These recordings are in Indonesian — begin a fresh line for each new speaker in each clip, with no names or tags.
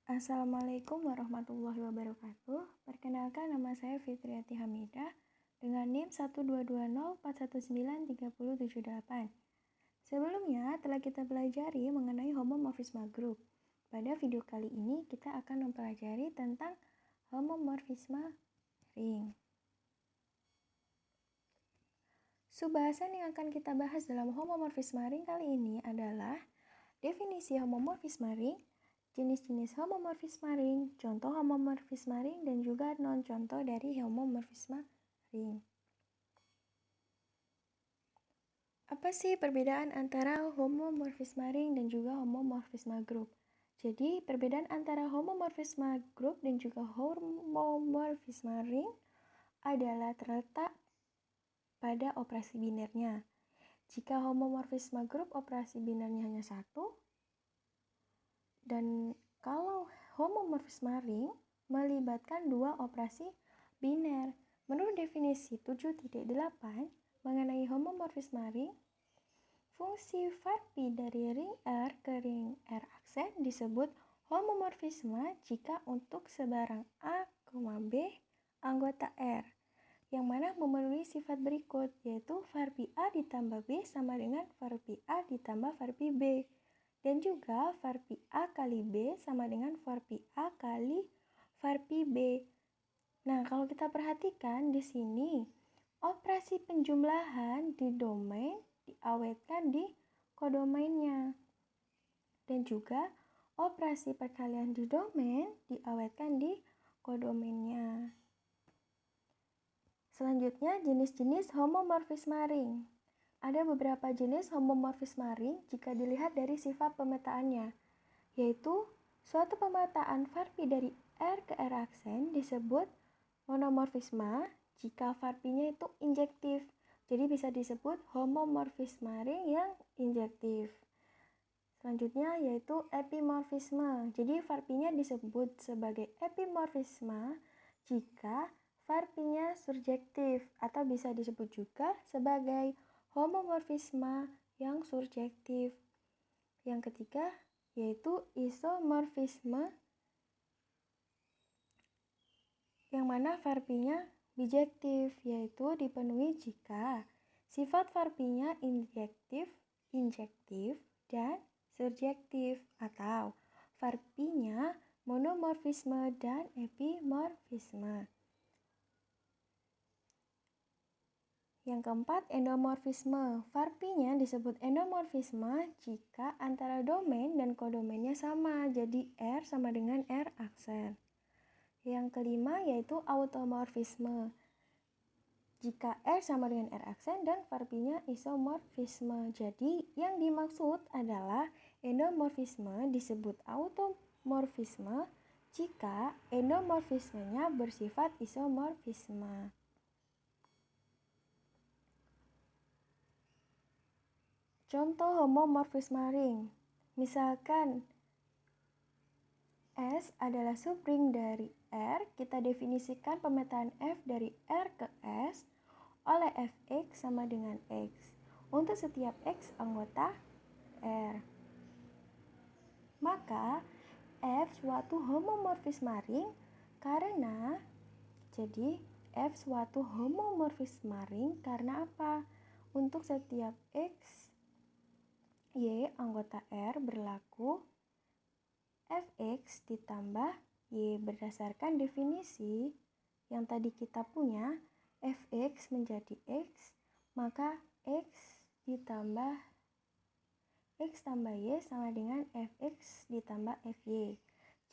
Assalamualaikum warahmatullahi wabarakatuh. Perkenalkan, nama saya Fitriati Hamidah dengan NIM 12204193078. Sebelumnya telah kita pelajari mengenai homomorfisme grup. Pada video kali ini kita akan mempelajari tentang homomorfisme ring. Subbahasan yang akan kita bahas dalam homomorfisme ring kali ini adalah definisi homomorfisme ring, jenis-jenis homomorfisme ring, contoh homomorfisme ring, dan juga non-contoh dari homomorfisme ring. Apa sih perbedaan antara homomorfisme ring dan juga homomorfisme grup? Jadi, perbedaan antara homomorfisme grup dan juga homomorfisme ring adalah terletak pada operasi binernya. Jika homomorfisme grup operasi binernya hanya satu, dan kalau homomorfisme ring melibatkan dua operasi biner. Menurut definisi 7.8 mengenai homomorfisme ring, fungsi varpi dari ring R ke ring R aksen disebut homomorfisme jika untuk sebarang A, B anggota R, yang mana memenuhi sifat berikut, yaitu varpi A ditambah B sama dengan varpi A ditambah varpi B. Dan juga varpi A kali B sama dengan varpi A kali varpi B. Nah, kalau kita perhatikan di sini, operasi penjumlahan di domain diawetkan di kodomainnya. Dan juga operasi perkalian di domain diawetkan di kodomainnya. Selanjutnya, jenis-jenis homomorfisme ring. Ada beberapa jenis homomorfisme ring jika dilihat dari sifat pemetaannya, yaitu suatu pemetaan varpi dari R ke R aksen disebut monomorfisme jika varpinya itu injektif. Jadi bisa disebut homomorfisme ring yang injektif. Selanjutnya yaitu epimorfisme. Jadi varpinya disebut sebagai epimorfisme jika varpinya surjektif, atau bisa disebut juga sebagai homomorfisme yang surjektif. Yang ketiga yaitu isomorfisme, yang mana varpinya bijektif, yaitu dipenuhi jika sifat varpinya injektif, dan surjektif, atau varpinya monomorfisme dan epimorfisme. Yang keempat, endomorfisme. Varpinya disebut endomorfisme jika antara domain dan kodomainnya sama, jadi R sama dengan R aksen. Yang kelima yaitu automorfisme. Jika R sama dengan R aksen dan varpinya isomorfisme. Jadi yang dimaksud adalah endomorfisme disebut automorfisme jika endomorfismenya bersifat isomorfisme. Contoh homomorfisme ring. Misalkan S adalah subring dari R, kita definisikan pemetaan F dari R ke S oleh Fx sama dengan X untuk setiap X anggota R. Maka F suatu homomorfisme ring karena apa? Untuk setiap X, Y anggota R berlaku Fx ditambah Y. Berdasarkan definisi yang tadi kita punya, Fx menjadi X, maka X ditambah X tambah Y sama dengan Fx ditambah Fy.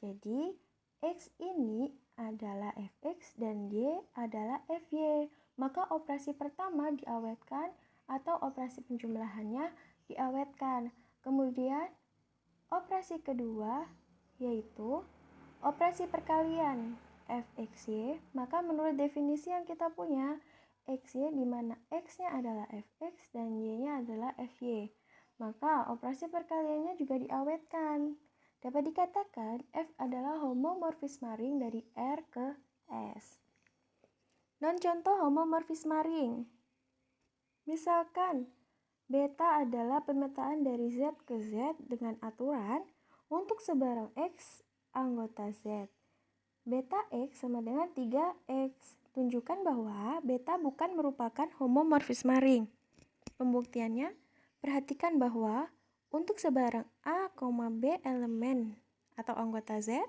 Jadi X ini adalah Fx dan Y adalah Fy. Maka operasi pertama diawetkan atau operasi penjumlahannya diawetkan. Kemudian operasi kedua yaitu operasi perkalian Fxy. Maka menurut definisi yang kita punya, Xy di mana X-nya adalah Fx dan Y-nya adalah Fy. Maka operasi perkaliannya juga diawetkan. Dapat dikatakan F adalah homomorfisme ring dari R ke S. Non-contoh homomorfisme ring. Misalkan beta adalah pemetaan dari Z ke Z dengan aturan untuk sebarang X anggota Z. Beta X sama dengan 3X. Tunjukkan bahwa beta bukan merupakan homomorfisme ring. Pembuktiannya, perhatikan bahwa untuk sebarang A, B elemen atau anggota Z,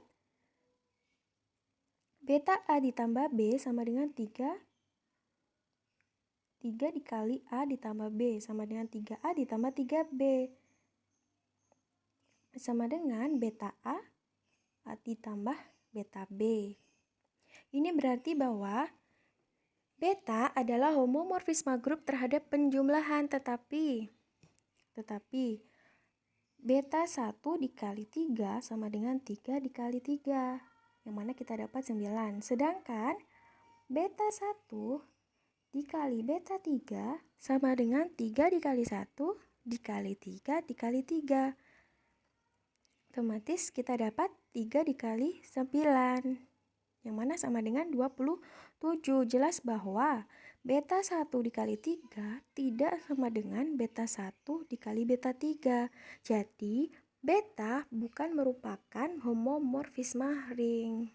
beta A ditambah B sama dengan 3 dikali A ditambah B sama dengan 3A ditambah 3B. Sama dengan beta A ditambah beta B. Ini berarti bahwa beta adalah homomorfisme grup terhadap penjumlahan, tetapi beta 1 dikali 3 sama dengan 3 dikali 3, yang mana kita dapat 9. Sedangkan beta 1 dikali beta 3 sama dengan 3 dikali 1 dikali 3 dikali 3. Otomatis kita dapat 3 dikali 9, yang mana sama dengan 27. Jelas bahwa beta 1 dikali 3 tidak sama dengan beta 1 dikali beta 3. Jadi, beta bukan merupakan homomorfisme ring.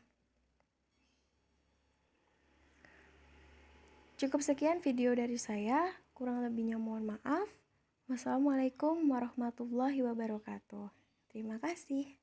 Cukup sekian video dari saya, kurang lebihnya mohon maaf. Wassalamualaikum warahmatullahi wabarakatuh. Terima kasih.